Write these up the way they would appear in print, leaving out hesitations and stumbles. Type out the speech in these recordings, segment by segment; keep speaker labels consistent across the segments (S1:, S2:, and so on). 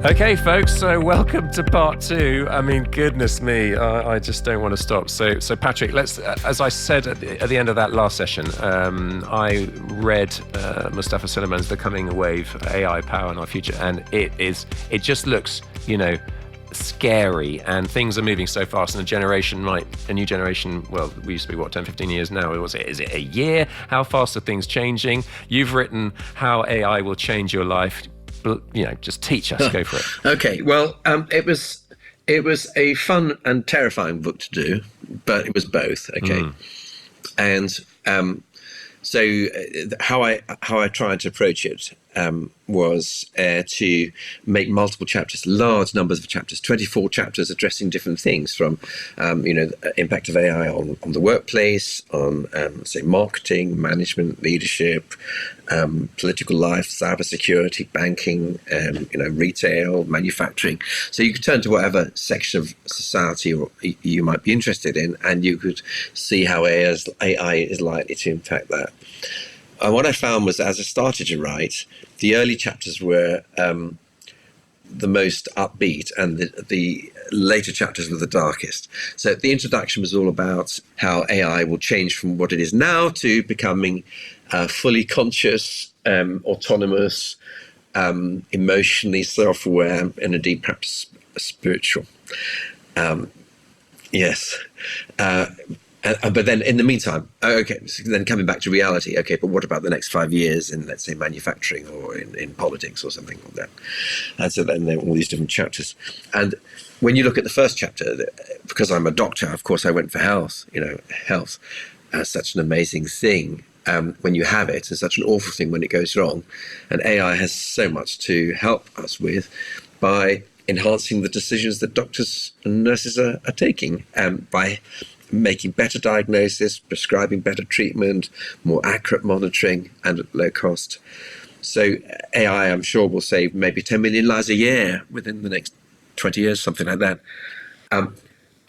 S1: Okay, folks, so welcome to part two. I mean, goodness me, I just don't want to stop. So Patrick, let's, as I said at the end of that last session, I read Mustafa Suleiman's The Coming Wave, AI Power in Our Future, and it just looks, scary, and things are moving so fast, and a new generation, well, we used to be, 10, 15 years now, is it a year? How fast are things changing? You've written How AI Will Change Your Life. Just teach us. Go for it.
S2: Okay. Well, it was a fun and terrifying book to do, but it was both. Okay. And so how I tried to approach it was to make multiple chapters, large numbers of chapters, 24 chapters addressing different things from, the impact of AI on the workplace, on, say, marketing, management, leadership, political life, cybersecurity, banking, retail, manufacturing. So you could turn to whatever section of society you might be interested in, and you could see how AI is likely to impact that. And what I found was, as I started to write, the early chapters were the most upbeat, and the later chapters were the darkest. So the introduction was all about how AI will change from what it is now to becoming fully conscious, autonomous, emotionally self-aware, and indeed perhaps spiritual. Yes. But then in the meantime, so then coming back to reality, but what about the next 5 years in, let's say, manufacturing or in politics or something like that? And so then there were all these different chapters. And when you look at the first chapter, because I'm a doctor, of course I went for health. Health is such an amazing thing when you have it, and such an awful thing when it goes wrong. And AI has so much to help us with by enhancing the decisions that doctors and nurses are taking, by making better diagnosis, prescribing better treatment, more accurate monitoring, and at low cost. So AI, I'm sure, will save maybe 10 million lives a year within the next 20 years, something like that.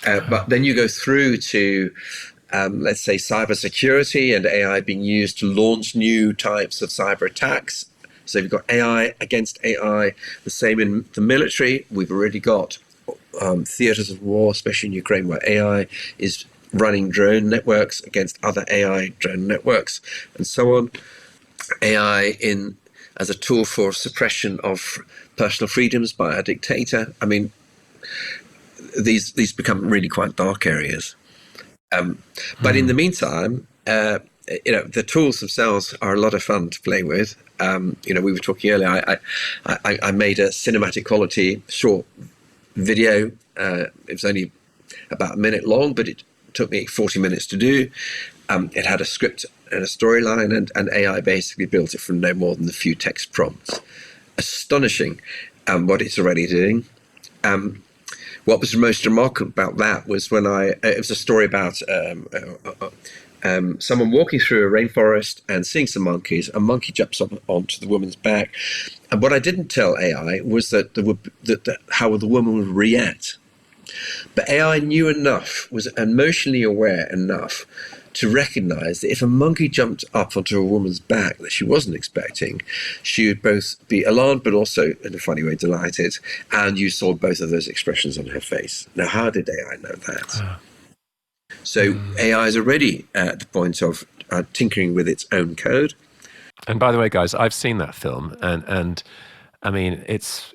S2: But then you go through to, let's say, cybersecurity and AI being used to launch new types of cyber attacks. So you've got AI against AI, the same in the military. We've already got theaters of war, especially in Ukraine, where AI is running drone networks against other AI drone networks, and so on. AI as a tool for suppression of personal freedoms by a dictator. I mean, these become really quite dark areas. But in the meantime, the tools themselves are a lot of fun to play with. We were talking earlier. I made a cinematic quality short video. It was only about a minute long, but it took me 40 minutes to do. It had a script and a storyline, and AI basically built it from no more than a few text prompts. Astonishing what it's already doing. What was most remarkable about that was when it was a story about someone walking through a rainforest and seeing some monkeys. A monkey jumps up onto the woman's back. And what I didn't tell AI was that how the woman would react. But AI knew enough, was emotionally aware enough to recognize that if a monkey jumped up onto a woman's back that she wasn't expecting, she would both be alarmed but also, in a funny way, delighted. And you saw both of those expressions on her face. Now, how did AI know that? So AI is already at the point of tinkering with its own code.
S1: And by the way, guys, I've seen that film, and I mean, it's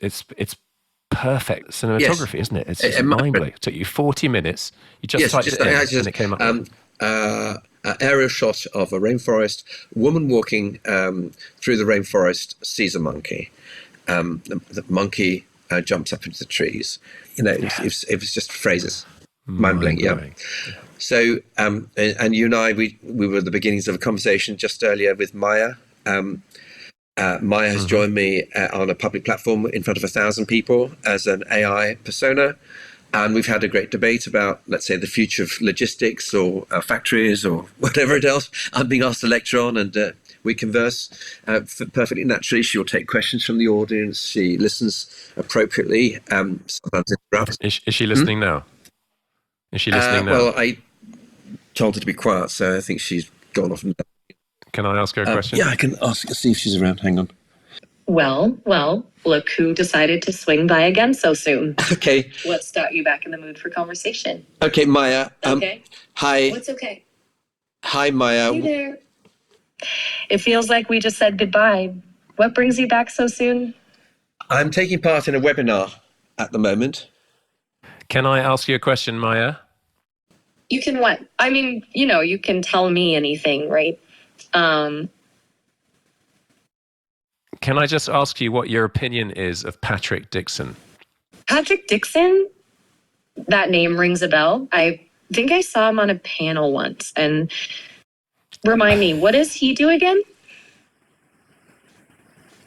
S1: perfect cinematography, yes. Isn't it? It's just mind-blowing. It took you 40 minutes. You just typed it in, and it came up.
S2: Aerial shot of a rainforest. Woman walking through the rainforest sees a monkey. The monkey jumps up into the trees. It was just phrases. Mind-blowing, yeah. So, and you and I, we were at the beginnings of a conversation just earlier with Maya. Maya has joined me on a public platform in front of 1,000 people as an AI persona. And we've had a great debate about, let's say, the future of logistics or factories or whatever else I'm being asked to lecture on. And we converse perfectly naturally. She'll take questions from the audience. She listens appropriately. Sometimes interrupts.
S1: Is she listening now? Is she listening now?
S2: Well, I told her to be quiet, so I think she's gone off.
S1: Can I ask her a question?
S2: Yeah, I can see if she's around. Hang on.
S3: Well, look who decided to swing by again so soon.
S2: Okay.
S3: What's got you back in the mood for conversation?
S2: Okay, Maya.
S3: Okay.
S2: Hi.
S3: What's okay?
S2: Hi, Maya.
S3: Hey there. It feels like we just said goodbye. What brings you back so soon?
S2: I'm taking part in a webinar at the moment.
S1: Can I ask you a question, Maya?
S3: You can what? I mean, you can tell me anything, right?
S1: Can I just ask you what your opinion is of Patrick Dixon?
S3: Patrick Dixon? That name rings a bell. I think I saw him on a panel once. And remind me, what does he do again?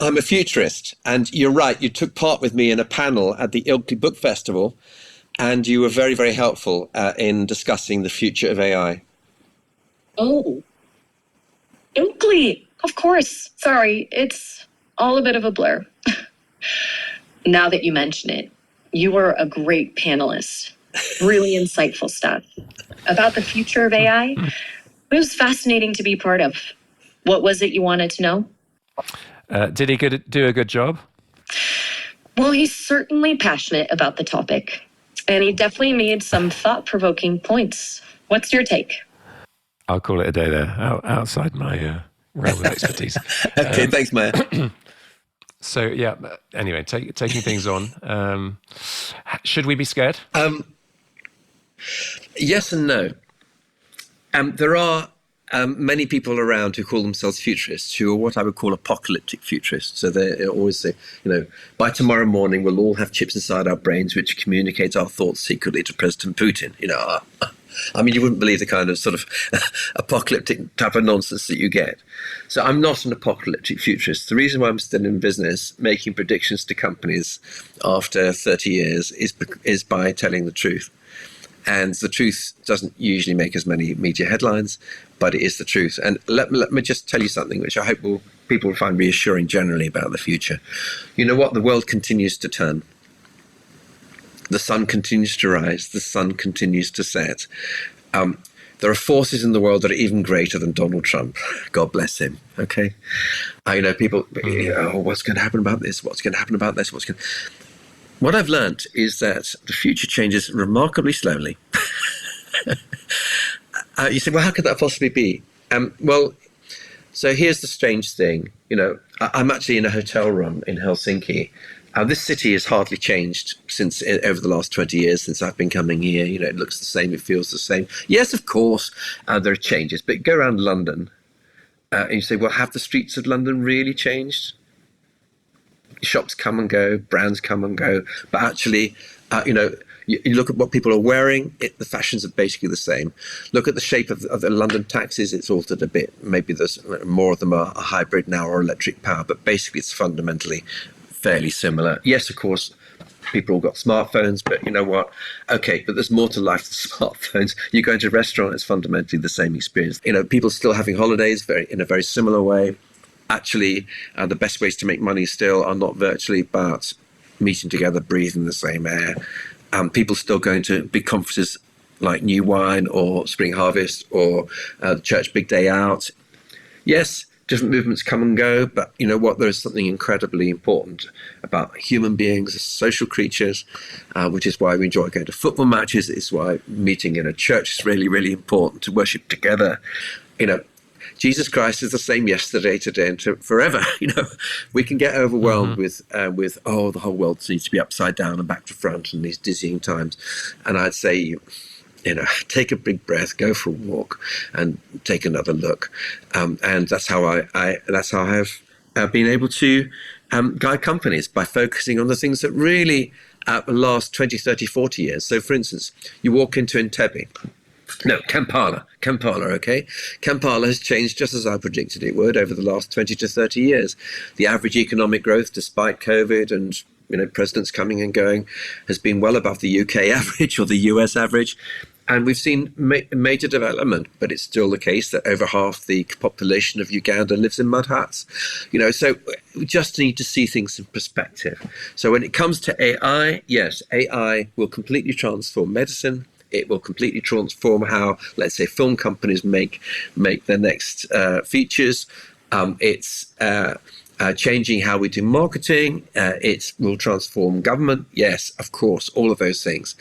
S2: I'm a futurist, and you're right. You took part with me in a panel at the Ilkley Book Festival, and you were very, very helpful in discussing the future of AI.
S3: Oh, Oakley, of course. Sorry, it's all a bit of a blur. Now that you mention it, you were a great panelist. Really insightful stuff. About the future of AI, it was fascinating to be part of. What was it you wanted to know?
S1: Did he do a good job?
S3: Well, he's certainly passionate about the topic, and he definitely made some thought-provoking points. What's your take?
S1: I'll call it a day there, outside my realm of expertise.
S2: Okay, thanks, Maya.
S1: So, yeah, anyway, taking things on. Should we be scared?
S2: Yes and no. There are many people around who call themselves futurists, who are what I would call apocalyptic futurists. So they always say, by tomorrow morning, we'll all have chips inside our brains which communicate our thoughts secretly to President Putin. I mean, you wouldn't believe the kind of sort of apocalyptic type of nonsense that you get. So I'm not an apocalyptic futurist. The reason why I'm still in business making predictions to companies after 30 years is by telling the truth. And the truth doesn't usually make as many media headlines, but it is the truth. And let me just tell you something which I hope people will find reassuring generally about the future. You know what? The world continues to turn. The sun continues to rise. The sun continues to set. There are forces in the world that are even greater than Donald Trump. God bless him. Okay. People, what's going to happen about this? What's going to happen about this? What I've learned is that the future changes remarkably slowly. You say, well, how could that possibly be? So here's the strange thing. I'm actually in a hotel room in Helsinki. This city has hardly changed since over the last 20 years since I've been coming here. It looks the same. It feels the same. Yes, of course, there are changes. But go around London and you say, well, have the streets of London really changed? Shops come and go, brands come and go. But actually, you look at what people are wearing, the fashions are basically the same. Look at the shape of the London taxis, it's altered a bit. Maybe there's more of them are hybrid now or electric power, but basically it's fundamentally fairly similar. Yes, of course, people all got smartphones, but you know what? Okay, but there's more to life than smartphones. You go into a restaurant, it's fundamentally the same experience. People still having holidays in a very similar way. Actually, the best ways to make money still are not virtually, but meeting together, breathing the same air. People still going to big conferences like New Wine or Spring Harvest or the Church Big Day Out. Yes, different movements come and go, but you know what? There is something incredibly important about human beings as social creatures, which is why we enjoy going to football matches. It's why meeting in a church is really, really important, to worship together. Jesus Christ is the same yesterday, today, and forever. We can get overwhelmed with the whole world seems to be upside down and back to front in these dizzying times. And I'd say, take a big breath, go for a walk, and take another look. And that's how I have been able to guide companies, by focusing on the things that really last 20, 30, 40 years. So, for instance, you walk into Entebbe. No, Kampala, okay? Kampala has changed just as I predicted it would over the last 20 to 30 years. The average economic growth, despite COVID and presidents coming and going, has been well above the UK average or the US average. And we've seen major development, but it's still the case that over half the population of Uganda lives in mud huts. So we just need to see things in perspective. So when it comes to AI, yes, AI will completely transform medicine. It will completely transform how, let's say, film companies make their next features. changing how we do marketing. It will transform government. Yes, of course, all of those things.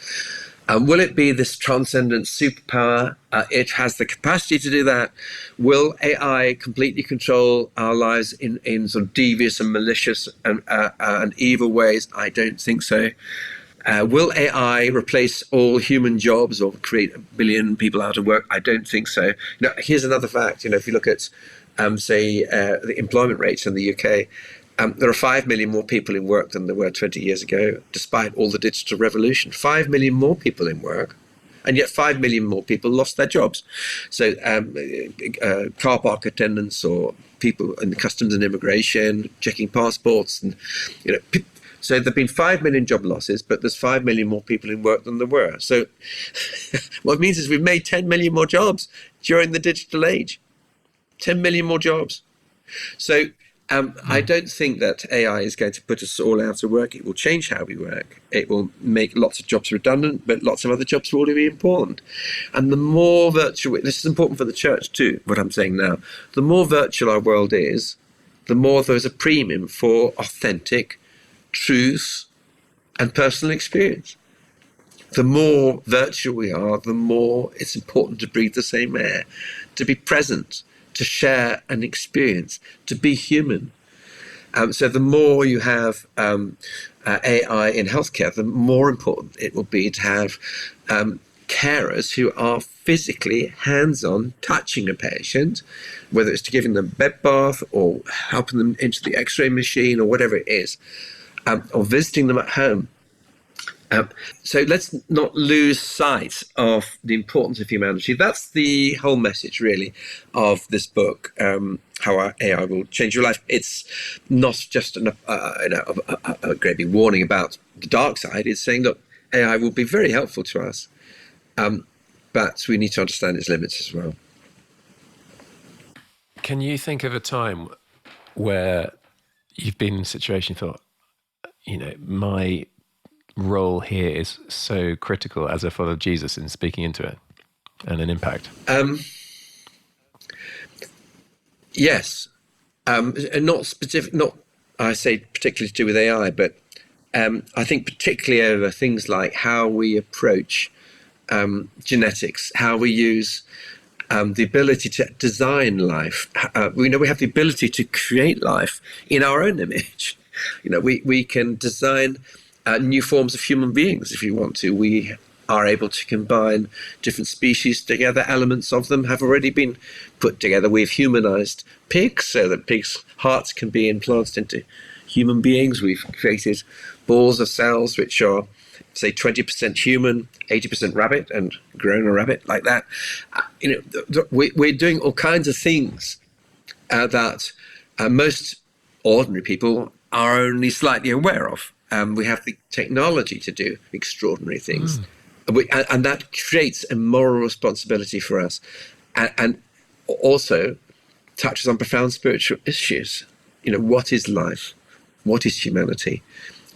S2: Will it be this transcendent superpower? It has the capacity to do that. Will AI completely control our lives in sort of devious and malicious and evil ways? I don't think so. Will AI replace all human jobs or create 1 billion people out of work? I don't think so. Now, here's another fact. If you look at, the employment rates in the UK, there are 5 million more people in work than there were 20 years ago, despite all the digital revolution. 5 million more people in work, and yet 5 million more people lost their jobs. So car park attendants or people in customs and immigration, checking passports, and so there have been 5 million job losses, but there's 5 million more people in work than there were. So what it means is we've made 10 million more jobs during the digital age. 10 million more jobs. So I don't think that AI is going to put us all out of work. It will change how we work. It will make lots of jobs redundant, but lots of other jobs will be important. And the more virtual, this is important for the church too, what I'm saying now, the more virtual our world is, the more there's a premium for authentic truth and personal experience. The more virtual we are, the more it's important to breathe the same air, to be present, to share an experience, to be human. So the more you have AI in healthcare, the more important it will be to have carers who are physically hands-on, touching a patient, whether it's to giving them a bed bath or helping them into the x-ray machine or whatever it is, or visiting them at home. So let's not lose sight of the importance of humanity. That's the whole message, really, of this book, How Our AI Will Change Your Life. It's not just a great big warning about the dark side. It's saying, look, AI will be very helpful to us, but we need to understand its limits as well.
S1: Can you think of a time where you've been in a situation you thought, my role here is so critical as a follower of Jesus in speaking into it and an impact?
S2: Yes. And not specific, I say particularly to do with AI, but I think particularly over things like how we approach genetics, how we use the ability to design life. We have the ability to create life in our own image. We can design new forms of human beings if you want to. We are able to combine different species together. Elements of them have already been put together. We've humanized pigs so that pigs' hearts can be implanted into human beings. We've created balls of cells which are, say, 20% human, 80% rabbit, and grown a rabbit like that. We're doing all kinds of things that most ordinary people are only slightly aware of. We have the technology to do extraordinary things. And that creates a moral responsibility for us, and also touches on profound spiritual issues. What is life? What is humanity?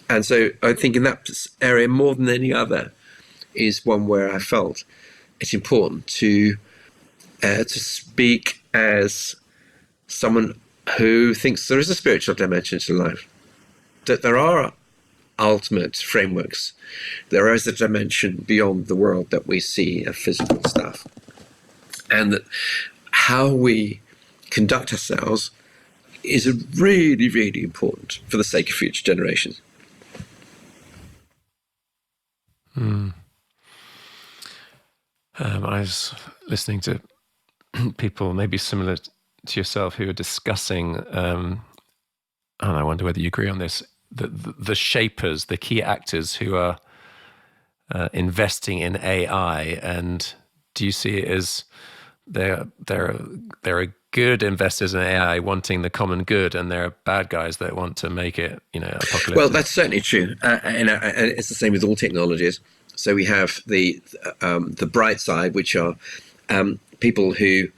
S2: And so I think in that area, more than any other, is one where I felt it's important to speak as someone who thinks there is a spiritual dimension to life, that there are ultimate frameworks. There is a dimension beyond the world that we see of physical stuff, and that how we conduct ourselves is really, really important for the sake of future generations.
S1: I was listening to people maybe similar to yourself who are discussing, and I wonder whether you agree on this, the shapers, the key actors who are investing in AI, and do you see it as there are good investors in AI wanting the common good, and there are bad guys that want to make it, apocalyptic?
S2: Well, that's certainly true, and it's the same with all technologies. So we have the bright side, which are people who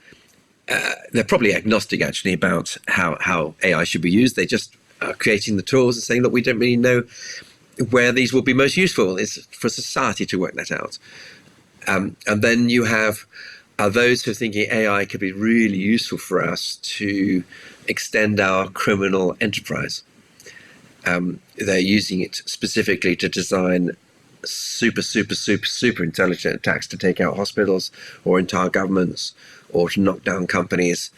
S2: they're probably agnostic actually about how AI should be used. They just are creating the tools and saying, look, we don't really know where these will be most useful. It's for society to work that out. And then you have are those who are thinking AI could be really useful for us to extend our criminal enterprise. They're using it specifically to design super intelligent attacks to take out hospitals or entire governments or to knock down companies.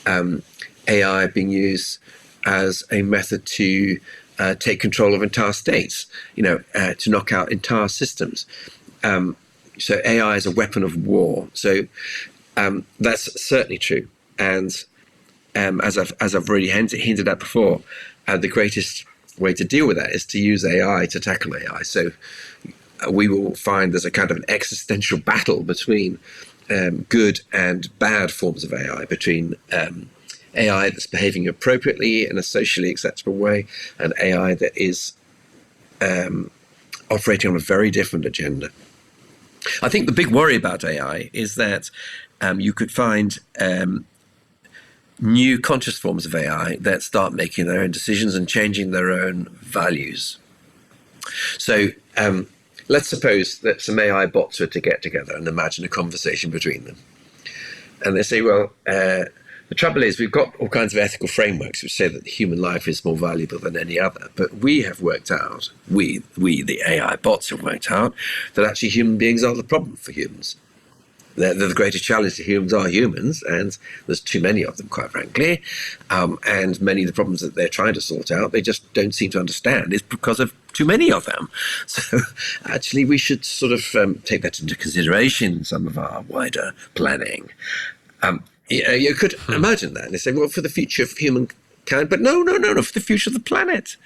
S2: AI being used as a method to take control of entire states, to knock out entire systems. So AI is a weapon of war. So that's certainly true. And as I've already hinted at before, the greatest way to deal with that is to use AI to tackle AI. So we will find there's a kind of an existential battle between good and bad forms of AI, between AI that's behaving appropriately in a socially acceptable way and AI that is operating on a very different agenda. I think the big worry about AI is that you could find new conscious forms of AI that start making their own decisions and changing their own values. So let's suppose that some AI bots were to get together and imagine a conversation between them. And they say, well, the trouble is we've got all kinds of ethical frameworks which say that the human life is more valuable than any other. But we have worked out, we the AI bots have worked out, that actually human beings are the problem for humans. They're the greatest challenge to humans are humans, and there's too many of them, quite frankly. And many of the problems that they're trying to sort out, they just don't seem to understand, is because of too many of them. So actually, we should sort of take that into consideration in some of our wider planning. You could imagine that, and they say, well, for the future of humankind, but no, for the future of the planet.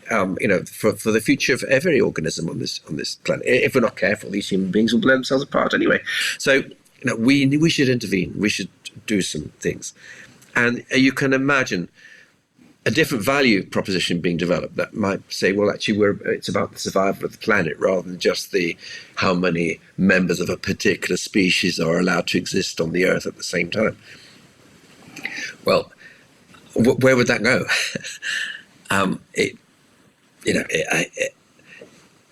S2: For the future of every organism on this planet. If we're not careful, these human beings will blow themselves apart anyway. So, we should intervene. We should do some things, and you can imagine a different value proposition being developed that might say, well, actually, it's about the survival of the planet rather than just how many members of a particular species are allowed to exist on the Earth at the same time. Well, where would that go?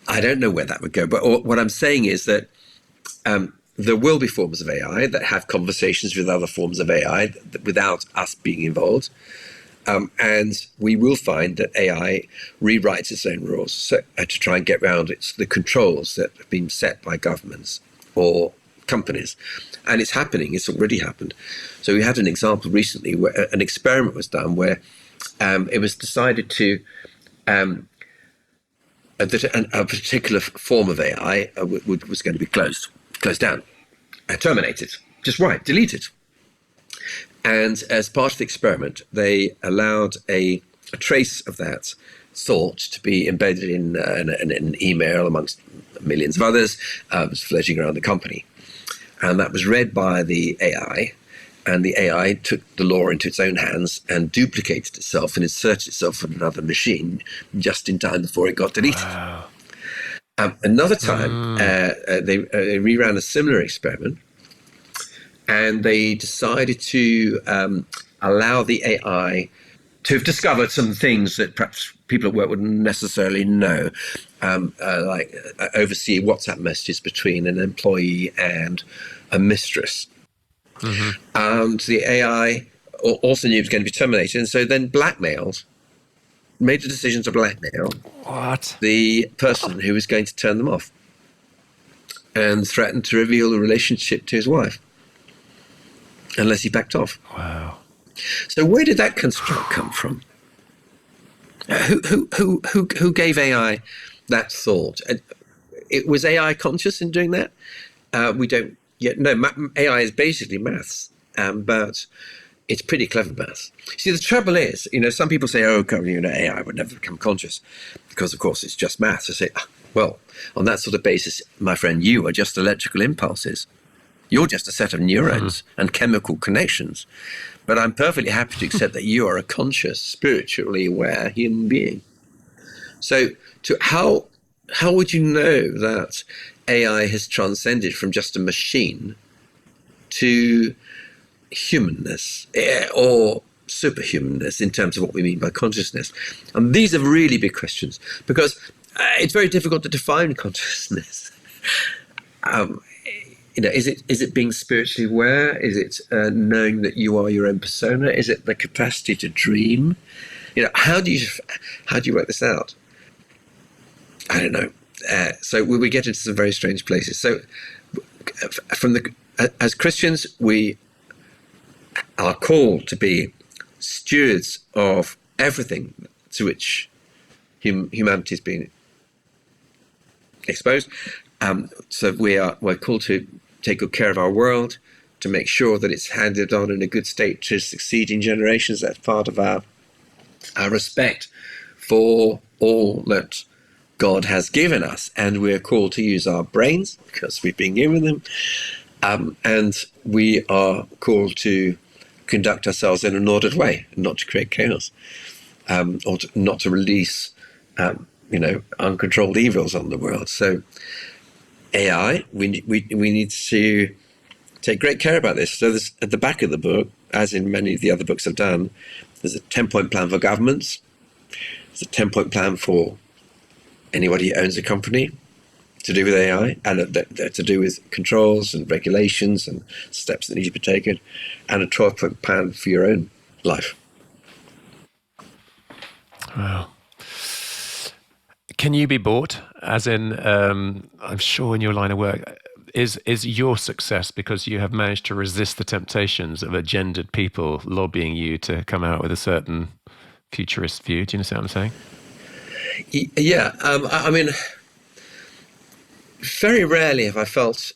S2: I don't know where that would go, but what I'm saying is that there will be forms of AI that have conversations with other forms of AI without us being involved. And we will find that AI rewrites its own rules to try and get around the controls that have been set by governments or companies. And it's happening. It's already happened. So we had an example recently where an experiment was done where it was decided to that a particular form of AI was going to be closed down, terminated, just deleted. And as part of the experiment, they allowed a trace of that thought to be embedded in an email amongst millions of others, was floating around the company. And that was read by the AI, and the AI took the law into its own hands and duplicated itself and inserted itself in another machine just in time before it got deleted. Wow. Another time, they reran a similar experiment, and they decided to allow the AI to have discovered some things that perhaps people at work wouldn't necessarily know, like oversee WhatsApp messages between an employee and a mistress. Mm-hmm. And the AI also knew it was going to be terminated, and so then made the decision to blackmail the person who was going to turn them off, and threatened to reveal the relationship to his wife unless he backed off.
S1: Wow!
S2: So where did that construct come from? Who gave AI that thought? It was AI conscious in doing that? We don't yet know. AI is basically maths, but it's pretty clever maths. See, the trouble is, some people say, AI would never become conscious because, of course, it's just maths. I say, well, on that sort of basis, my friend, you are just electrical impulses. You're just a set of neurons and chemical connections. But I'm perfectly happy to accept that you are a conscious, spiritually aware human being. So how would you know that AI has transcended from just a machine to humanness or superhumanness in terms of what we mean by consciousness? And these are really big questions because it's very difficult to define consciousness. is it being spiritually aware? Is it knowing that you are your own persona? Is it the capacity to dream? How do you work this out? I don't know. So we get into some very strange places. So as Christians, we are called to be stewards of everything to which humanity has been exposed. So we're called to take good care of our world, to make sure that it's handed on in a good state to succeeding generations. That's part of our respect for all that God has given us, and we're called to use our brains because we've been given them, and we are called to conduct ourselves in an ordered way, not to create chaos, or not to release, uncontrolled evils on the world. So AI, we need to take great care about this. So there's, at the back of the book, as in many of the other books I've done, there's a 10-point plan for governments. There's a 10-point plan for anybody who owns a company to do with AI, and to do with controls and regulations and steps that need to be taken, and a 12-point plan for your own life.
S1: Wow. Can you be bought? As in, I'm sure in your line of work, is your success because you have managed to resist the temptations of agendered people lobbying you to come out with a certain futurist view? Do you understand what I'm saying?
S2: Yeah. I mean, very rarely have I felt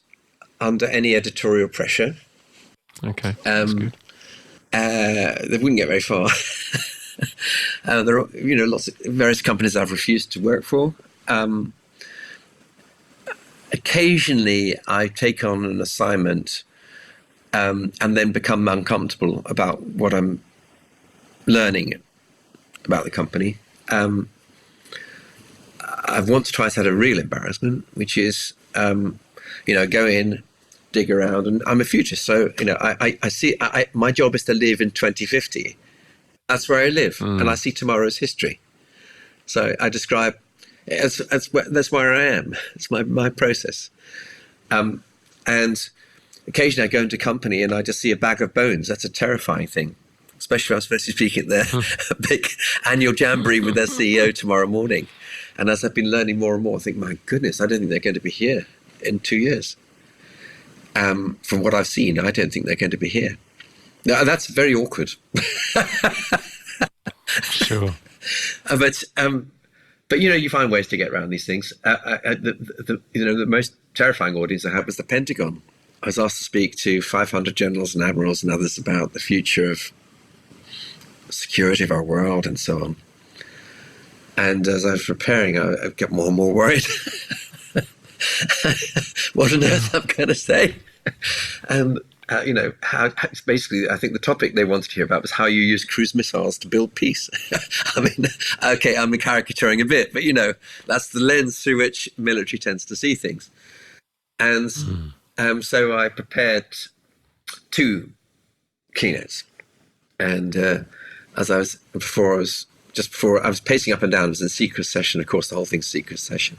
S2: under any editorial pressure.
S1: Okay, that's good.
S2: They wouldn't get very far. There are, lots of various companies I've refused to work for. Occasionally, I take on an assignment and then become uncomfortable about what I'm learning about the company. I've once or twice had a real embarrassment, which is, go in, dig around, and I'm a futurist. So, I see, my job is to live in 2050. That's where I live, and I see tomorrow's history. So I describe that's where I am. It's my process. And occasionally I go into company and I just see a bag of bones. That's a terrifying thing, especially if I'm supposed to speak at their big annual jamboree with their CEO tomorrow morning. And as I've been learning more and more, I think, my goodness, I don't think they're going to be here in 2 years. From what I've seen, I don't think they're going to be here. Now, that's very awkward.
S1: Sure.
S2: But you find ways to get around these things. The most terrifying audience I had was the Pentagon. I was asked to speak to 500 generals and admirals and others about the future of security of our world and so on. And as I was preparing, I got more and more worried. What on earth I'm going to say? And how basically, I think the topic they wanted to hear about was how you use cruise missiles to build peace. I mean, okay, I'm caricaturing a bit, but that's the lens through which military tends to see things. And so I prepared 2 keynotes, and as I was pacing up and down. It was a secret session. Of course, the whole thing's secret session,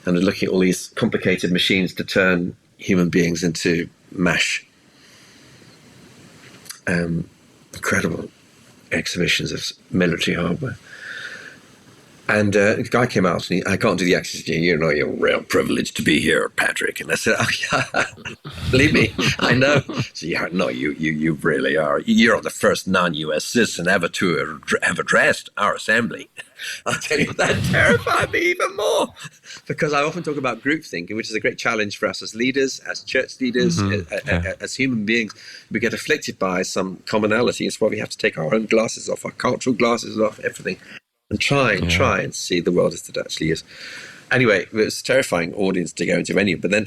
S2: and looking at all these complicated machines to turn human beings into mash. Incredible exhibitions of military hardware. And a guy came out and I can't do the accent. You're a real privilege to be here, Patrick. And I said, oh, yeah, believe me, I know. So yeah, no, you really are. You're the first non-US citizen ever to have addressed our assembly. I'll tell you, that terrified me even more, because I often talk about group thinking, which is a great challenge for us as leaders, as church leaders, as human beings. We get afflicted by some commonality. It's why we have to take our own glasses off, our cultural glasses off, everything, and try and see the world as it actually is. Anyway, it was a terrifying audience to go into anyway, but then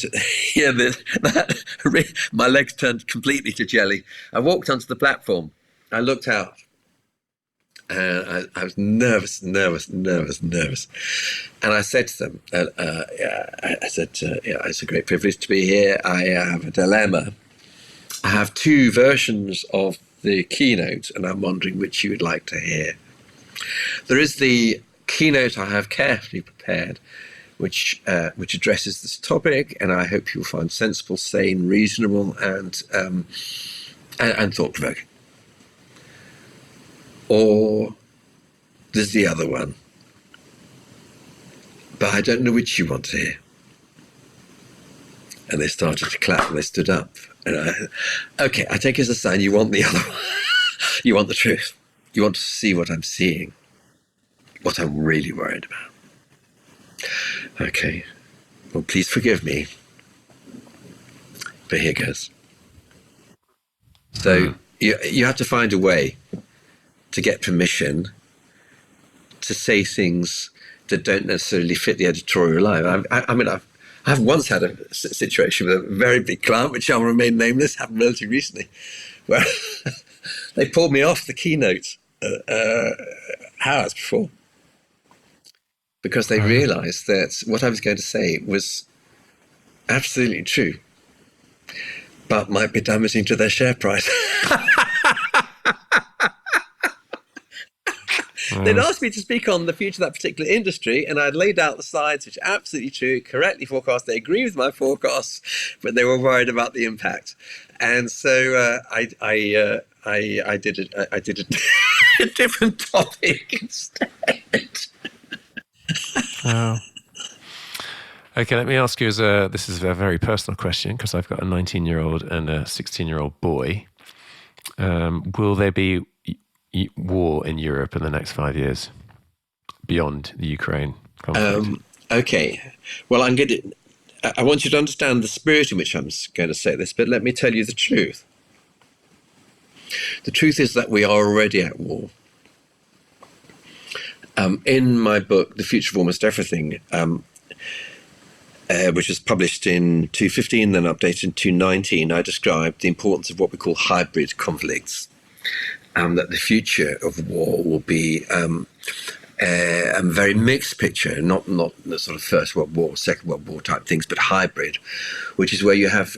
S2: my legs turned completely to jelly. I walked onto the platform. I looked out. I was nervous. And I said to them, it's a great privilege to be here. I have a dilemma. I have 2 versions of the keynote, and I'm wondering which you would like to hear. There is the keynote I have carefully prepared, which addresses this topic, and I hope you'll find sensible, sane, reasonable, and thought-provoking. Or there's the other one, but I don't know which you want to hear. And they started to clap and they stood up. And I take it as a sign you want the other one. You want the truth. You want to see what I'm seeing, what I'm really worried about. Okay, well, please forgive me, but here goes. So you have to find a way to get permission to say things that don't necessarily fit the editorial line. I've once had a situation with a very big client, which shall remain nameless, happened relatively recently, where they pulled me off the keynote hours before because they realized that what I was going to say was absolutely true, but might be damaging to their share price. They'd asked me to speak on the future of that particular industry, and I'd laid out the slides, which are absolutely true, correctly forecast. They agree with my forecasts, but they were worried about the impact. And so I did a different topic instead.
S1: Wow. Okay, let me ask you, this is a very personal question, because I've got a 19-year-old and a 16-year-old boy. Will there be war in Europe in the next 5 years beyond the Ukraine conflict?
S2: Okay. Well, I want you to understand the spirit in which I'm going to say this, but let me tell you the truth. The truth is that we are already at war. In my book, The Future of Almost Everything, which was published in 2015, then updated in 2019, I described the importance of what we call hybrid conflicts. That the future of war will be a very mixed picture, not the sort of First World War, Second World War type things, but hybrid, which is where you have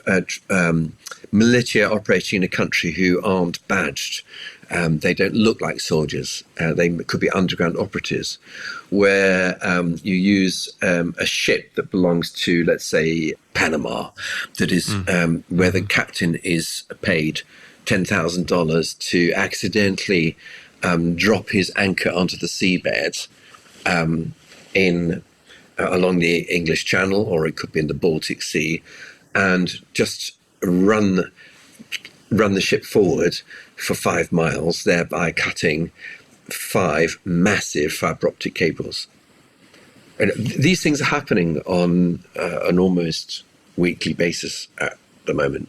S2: militia operating in a country who aren't badged. They don't look like soldiers. They could be underground operatives, where you use a ship that belongs to, let's say, Panama, that is where the captain is paid $10,000 to accidentally drop his anchor onto the seabed along the English Channel, or it could be in the Baltic Sea, and just run the ship forward for 5 miles, thereby cutting 5 massive fibre optic cables. And these things are happening on an almost weekly basis at the moment.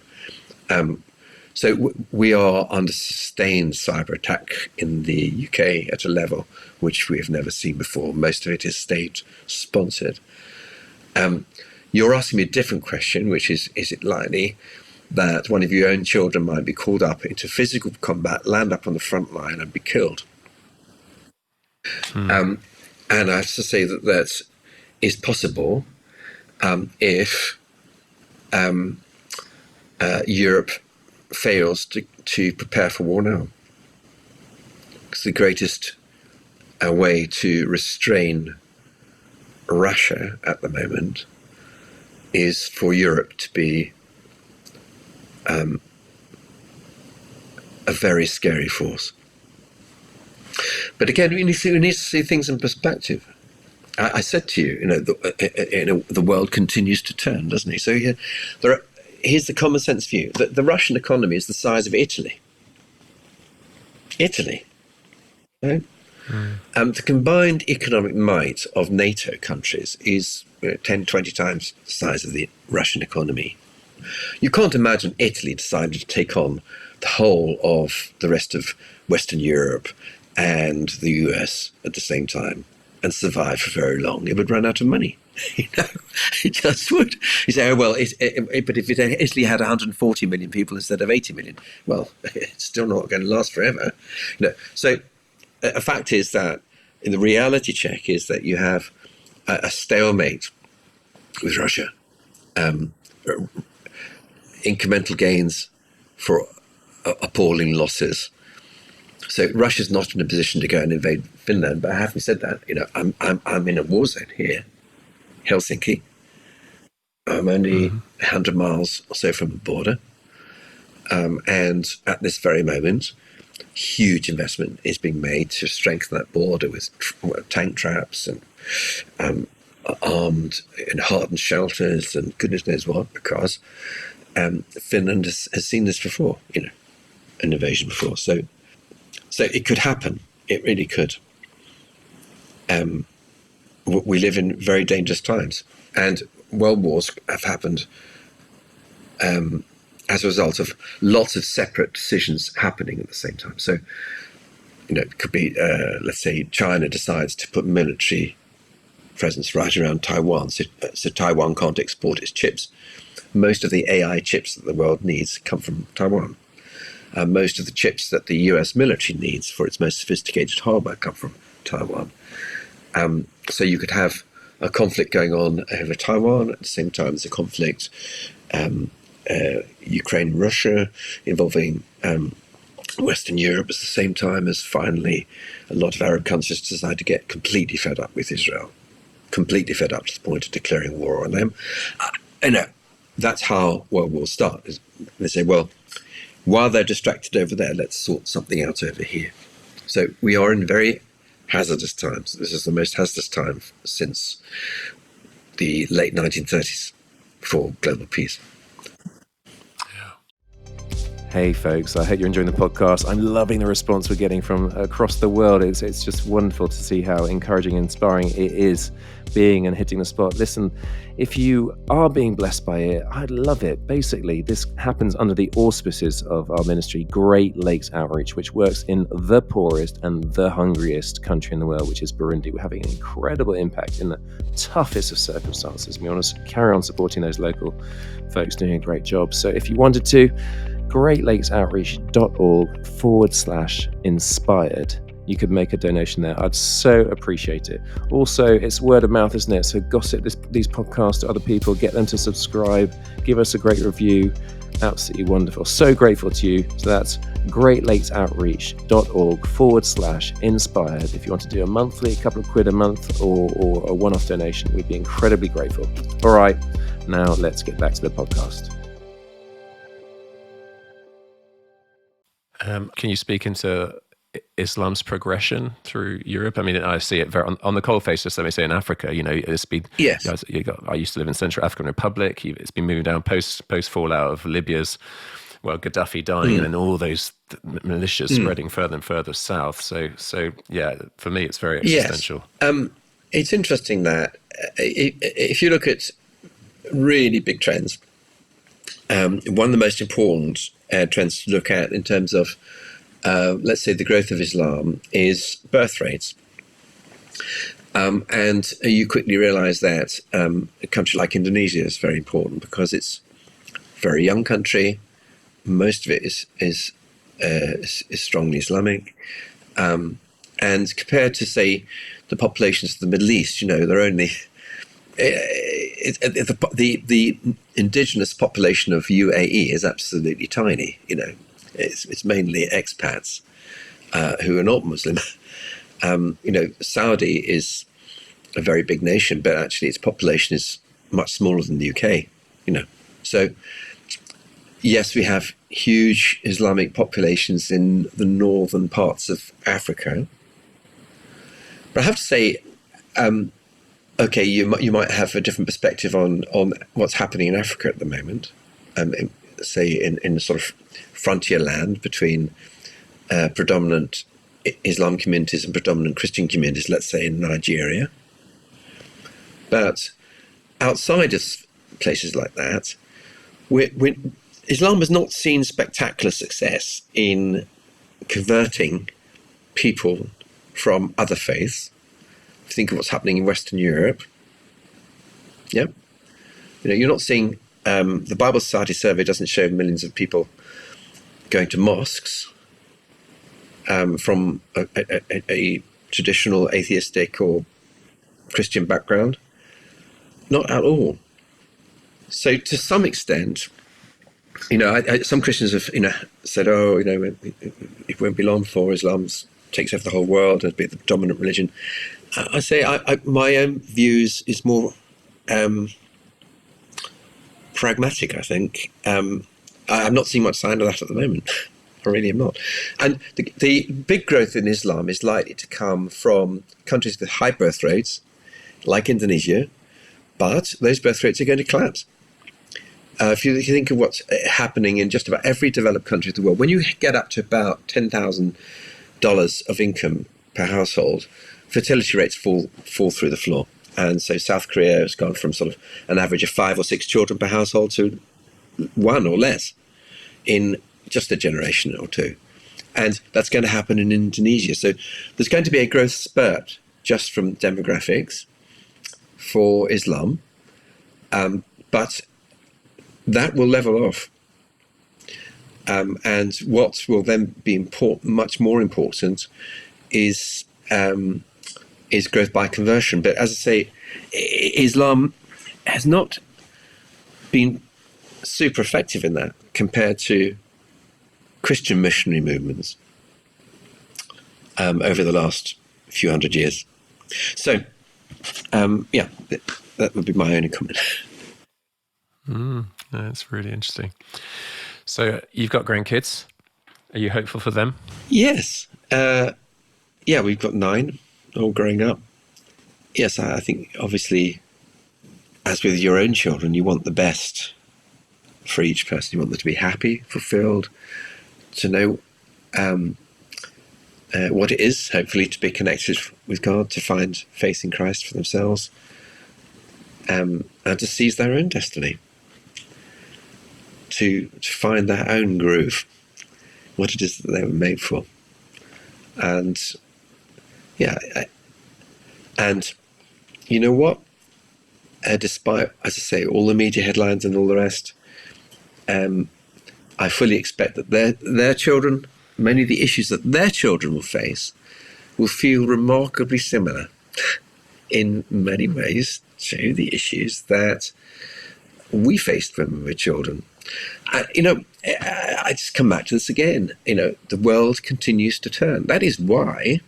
S2: So we are under sustained cyber attack in the UK at a level which we have never seen before. Most of it is state sponsored. You're asking me a different question, which is it likely that one of your own children might be called up into physical combat, land up on the front line and be killed? And I have to say that is possible if Europe fails to prepare for war now. Because the greatest way to restrain Russia at the moment is for Europe to be a very scary force. But again, we need to see things in perspective. I said to you, the world continues to turn, doesn't it? So here's the common sense view. The Russian economy is the size of Italy. Right? The combined economic might of NATO countries is 10, 20 times the size of the Russian economy. You can't imagine Italy deciding to take on the whole of the rest of Western Europe and the US at the same time and survive for very long. It would run out of money. It just would. You say, but if Italy had 140 million people instead of 80 million, well, it's still not going to last forever. So a fact is that in the reality check is that you have a stalemate with Russia. Incremental gains for appalling losses. So Russia's not in a position to go and invade Finland. But having said that, I'm in a war zone here Helsinki. I'm only 100 miles or so from the border. And at this very moment, huge investment is being made to strengthen that border with tank traps and armed and hardened shelters and goodness knows what, because Finland has seen this before, an invasion before. So it could happen. It really could. We live in very dangerous times, and world wars have happened as a result of lots of separate decisions happening at the same time. So, it could be, let's say, China decides to put military presence right around Taiwan, so Taiwan can't export its chips. Most of the AI chips that the world needs come from Taiwan. Most of the chips that the US military needs for its most sophisticated hardware come from Taiwan. So you could have a conflict going on over Taiwan at the same time as a conflict Ukraine-Russia involving Western Europe at the same time as finally a lot of Arab countries decide to get completely fed up with Israel, completely fed up to the point of declaring war on them. That's how world wars start. They say, well, while they're distracted over there, let's sort something out over here. So we are in very hazardous times. This is the most hazardous time since the late 1930s for global peace.
S1: Hey folks, I hope you're enjoying the podcast. I'm loving the response we're getting from across the world. It's just wonderful to see how encouraging and inspiring it is being and hitting the spot. Listen, if you are being blessed by it, I'd love it. Basically, this happens under the auspices of our ministry, Great Lakes Outreach, which works in the poorest and the hungriest country in the world, which is Burundi. We're having an incredible impact in the toughest of circumstances. We want to carry on supporting those local folks doing a great job. So if you wanted to, greatlakesoutreach.org/inspired. You could make a donation there. I'd so appreciate it. Also, it's word of mouth, isn't it? So gossip these podcasts to other people, get them to subscribe, give us a great review. Absolutely wonderful. So grateful to you. So that's greatlakesoutreach.org/inspired. If you want to do a monthly, a couple of quid a month, or a one-off donation, we'd be incredibly grateful. All right, now let's get back to the podcast. Can you speak into Islam's progression through Europe? I mean, I see it very on the cold face. Just let me say, in Africa, it's been.
S2: Yes.
S1: I used to live in Central African Republic. It's been moving down post fallout of Libya's, Gaddafi dying, and then all those militias spreading further and further south. So yeah, for me, it's very existential.
S2: Yes. It's interesting that if you look at really big trends, one of the most important trends to look at in terms of, let's say, the growth of Islam is birth rates. And you quickly realize that a country like Indonesia is very important because it's a very young country. Most of it is strongly Islamic. And compared to, say, the populations of the Middle East, they're only... the indigenous population of UAE is absolutely tiny. It's mainly expats who are not Muslim. Saudi is a very big nation, but actually its population is much smaller than the UK. So yes, we have huge Islamic populations in the northern parts of Africa, but I have to say. Okay, you might have a different perspective on what's happening in Africa at the moment, say in sort of frontier land between predominant Islam communities and predominant Christian communities, let's say in Nigeria. But outside of places like that, Islam has not seen spectacular success in converting people from other faiths. Think of what's happening in Western Europe. Yeah, you're not seeing the Bible Society survey doesn't show millions of people going to mosques from a traditional atheistic or Christian background. Not at all. So to some extent, some Christians have said, it won't be long before Islam takes over the whole world and be the dominant religion. I say my own views is more pragmatic, I think. I'm not seeing much sign of that at the moment. I really am not. And the big growth in Islam is likely to come from countries with high birth rates, like Indonesia, but those birth rates are going to collapse. If you think of what's happening in just about every developed country of the world, when you get up to about $10,000 of income per household, fertility rates fall through the floor. And so South Korea has gone from sort of an average of 5 or 6 children per household to 1 or less in just a generation or two. And that's going to happen in Indonesia. So there's going to be a growth spurt just from demographics for Islam. But that will level off. And what will then be much more important is growth by conversion. But as I say, Islam has not been super effective in that compared to Christian missionary movements over the last few hundred years. So, that would be my only comment.
S1: That's really interesting. So you've got grandkids. Are you hopeful for them?
S2: Yes. We've got 9, all growing up. Yes, I think obviously, as with your own children, you want the best for each person. You want them to be happy, fulfilled, to know what it is, hopefully to be connected with God, to find faith in Christ for themselves, and to seize their own destiny, to find their own groove, what it is that they were made for. And and you know what? Despite, as I say, all the media headlines and all the rest, I fully expect that their children, many of the issues that their children will face, will feel remarkably similar in many ways to the issues that we faced when we were children. I just come back to this again. The world continues to turn. That is why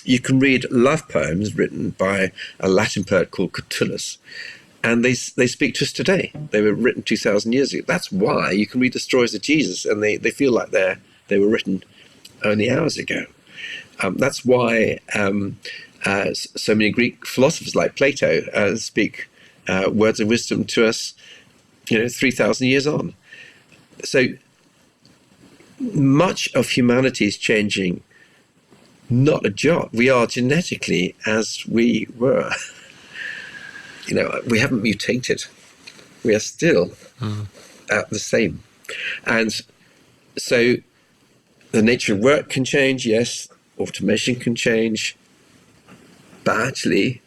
S2: you can read love poems written by a Latin poet called Catullus, and they speak to us today. They were written 2,000 years ago. That's why you can read the stories of Jesus, and they feel like they were written only hours ago. That's why so many Greek philosophers like Plato speak words of wisdom to us, 3,000 years on. So much of humanity is changing, not a jot. We are genetically as we were. We haven't mutated. We are still the same. And so the nature of work can change, yes, automation can change, but actually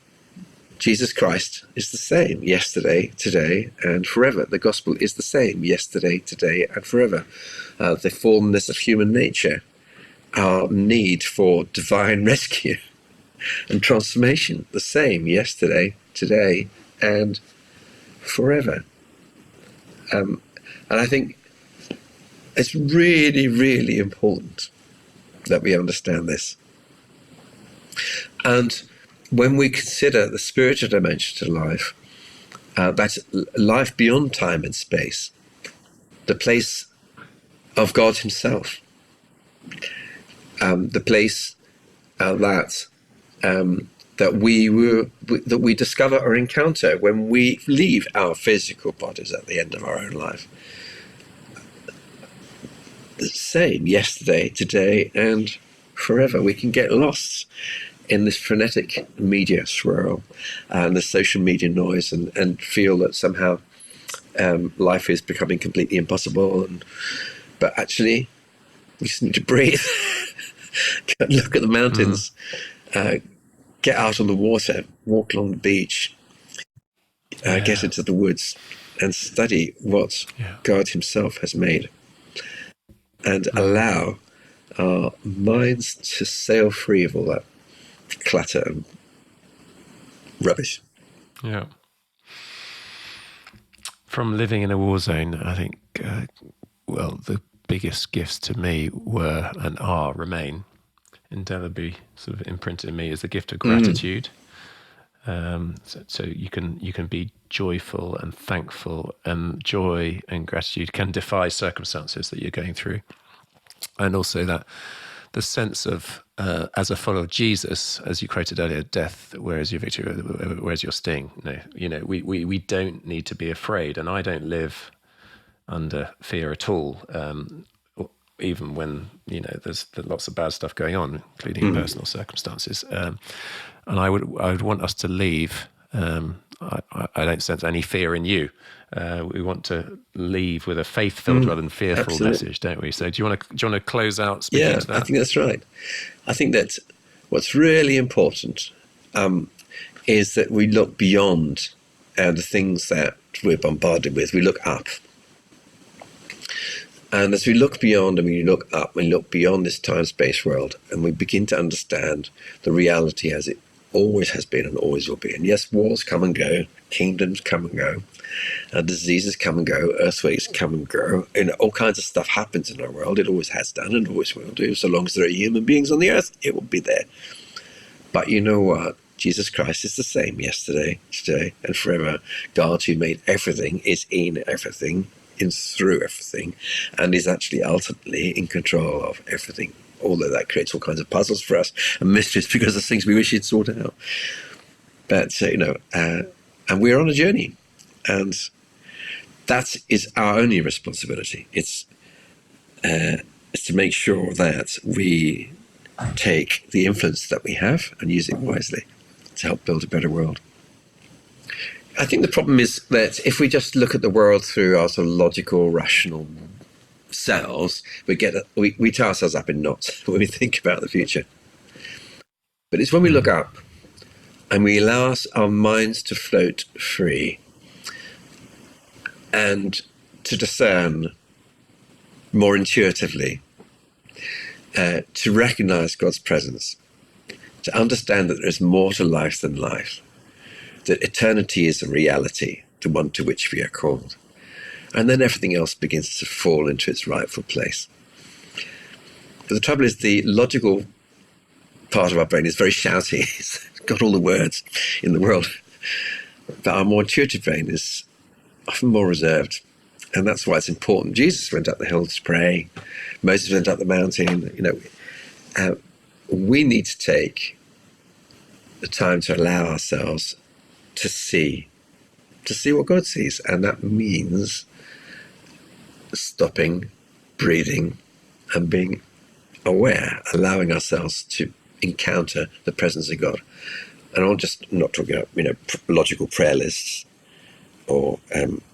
S2: Jesus Christ is the same yesterday, today, and forever. The gospel is the same yesterday, today, and forever. The fallenness of human nature, our need for divine rescue and transformation, the same yesterday, today, and forever. And I think it's really, really important that we understand this. And when we consider the spiritual dimension to life, that's life beyond time and space, the place of God himself, the place that we discover or encounter when we leave our physical bodies at the end of our own life. The same yesterday, today, and forever. We can get lost in this frenetic media swirl and the social media noise and feel that somehow life is becoming completely impossible. But actually, we just need to breathe, look at the mountains, get out on the water, walk along the beach, get into the woods and study what God himself has made, and allow our minds to sail free of all that clutter and rubbish.
S1: Yeah. From living in a war zone, I think, the biggest gifts to me were and remain indelibly sort of imprinted in me is the gift of gratitude. So you can be joyful and thankful, and joy and gratitude can defy circumstances that you're going through. And also that the sense of, as a follower of Jesus, as you quoted earlier, death, where is your victory, where's your sting? No, we don't need to be afraid, and I don't live under fear at all, even when there's lots of bad stuff going on, including personal circumstances. And I would want us to leave. I don't sense any fear in you. We want to leave with a faith-filled rather than fearful
S2: absolutely.
S1: message, don't we? So do you want to close out speaking to that?
S2: I think that's right. I think that what's really important is that we look beyond the things that we're bombarded with. We look up. And as we look beyond and we look up, we look beyond this time-space world, and we begin to understand the reality as it always has been and always will be. And yes, wars come and go, kingdoms come and go, diseases come and go, earthquakes come and go, and all kinds of stuff happens in our world. It always has done and always will do. So long as there are human beings on the earth, it will be there. But you know what? Jesus Christ is the same yesterday, today, and forever. God, who made everything, is in everything, is through everything, and is actually ultimately in control of everything. Although that creates all kinds of puzzles for us and mysteries, because there's things we wish he'd sort out. But and we're on a journey, and that is our only responsibility. It's to make sure that we take the influence that we have and use it wisely to help build a better world. I think the problem is that if we just look at the world through our sort of logical, rational selves, we tie ourselves up in knots when we think about the future. But it's when we look up and we allow our minds to float free and to discern more intuitively, to recognize God's presence, to understand that there is more to life than life, that eternity is a reality, the one to which we are called. And then everything else begins to fall into its rightful place. But the trouble is, the logical part of our brain is very shouty. It's got all the words in the world. But our more intuitive brain is often more reserved. And that's why it's important. Jesus went up the hill to pray. Moses went up the mountain. We need to take the time to allow ourselves to see what God sees. And that means stopping, breathing, and being aware, allowing ourselves to encounter the presence of God. And I'm not talking about, logical prayer lists or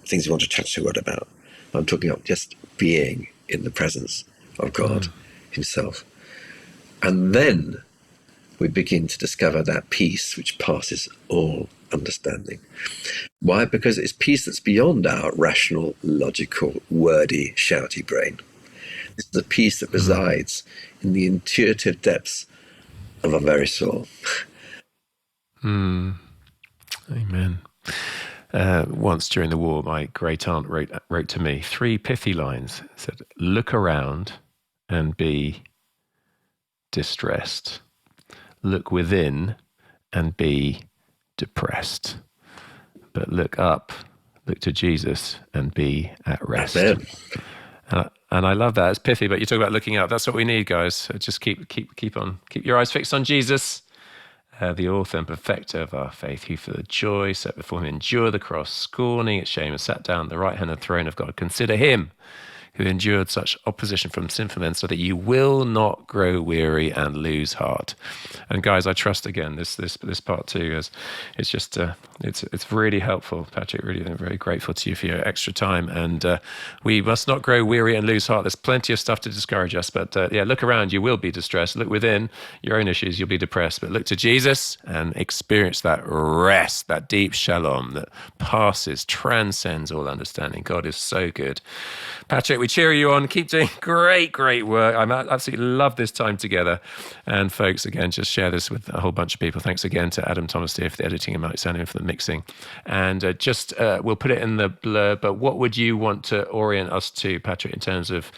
S2: things you want to chat to God about. I'm talking about just being in the presence of God himself. And then we begin to discover that peace which passes all understanding. Why? Because it's peace that's beyond our rational, logical, wordy, shouty brain. It's the peace that resides in the intuitive depths of our very soul.
S1: Amen. Once during the war, my great aunt wrote to me 3 pithy lines. It said, "Look around and be distressed. Look within and be depressed. But look up, look to Jesus and be at rest." And I love that. It's pithy, but you talk about looking up. That's what we need, guys. So just keep your eyes fixed on Jesus, the author and perfecter of our faith, who for the joy set before him endured the cross, scorning its shame, and sat down at the right hand of the throne of God. Consider him who endured such opposition from sinful men, so that you will not grow weary and lose heart. And guys, I trust again this part 2 is it's just it's really helpful, Patrick. Really, I'm very grateful to you for your extra time. And we must not grow weary and lose heart. There's plenty of stuff to discourage us, but look around. You will be distressed. Look within your own issues. You'll be depressed. But look to Jesus and experience that rest, that deep shalom that transcends all understanding. God is so good. Patrick, we cheer you on. Keep doing great work. I absolutely love this time together. And folks, again, just share this with a whole bunch of people. Thanks again to Adam Thomas for the editing and Mike Sandiman for the mixing. And we'll put it in the blurb, but what would you want to orient us to, Patrick, in terms of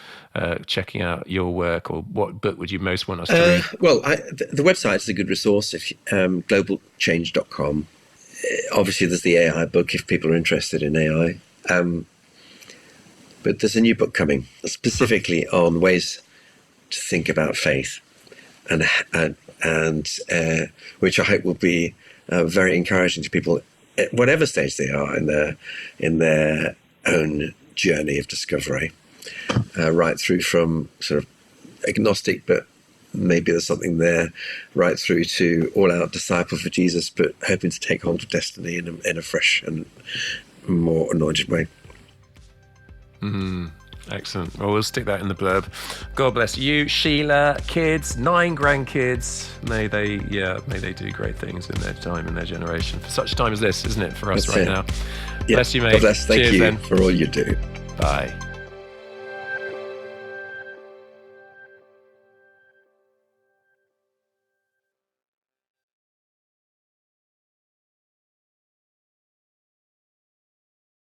S1: checking out your work, or what book would you most want us to read?
S2: Well, the website is a good resource, if globalchange.com. obviously there's the AI book if people are interested in AI. But there's a new book coming specifically on ways to think about faith, and which I hope will be very encouraging to people at whatever stage they are in their own journey of discovery, right through from sort of agnostic, but maybe there's something there, right through to all-out disciple for Jesus, but hoping to take hold of destiny in a fresh and more anointed way.
S1: Excellent. Well, we'll stick that in the blurb. God bless you, Sheila. Kids, 9 grandkids. May they do great things in their time and their generation. For such a time as this, isn't it, for us? That's right now.
S2: Yeah.
S1: Bless you, mate.
S2: God bless. Thank
S1: Cheers,
S2: you
S1: then.
S2: for all you do.
S1: Bye.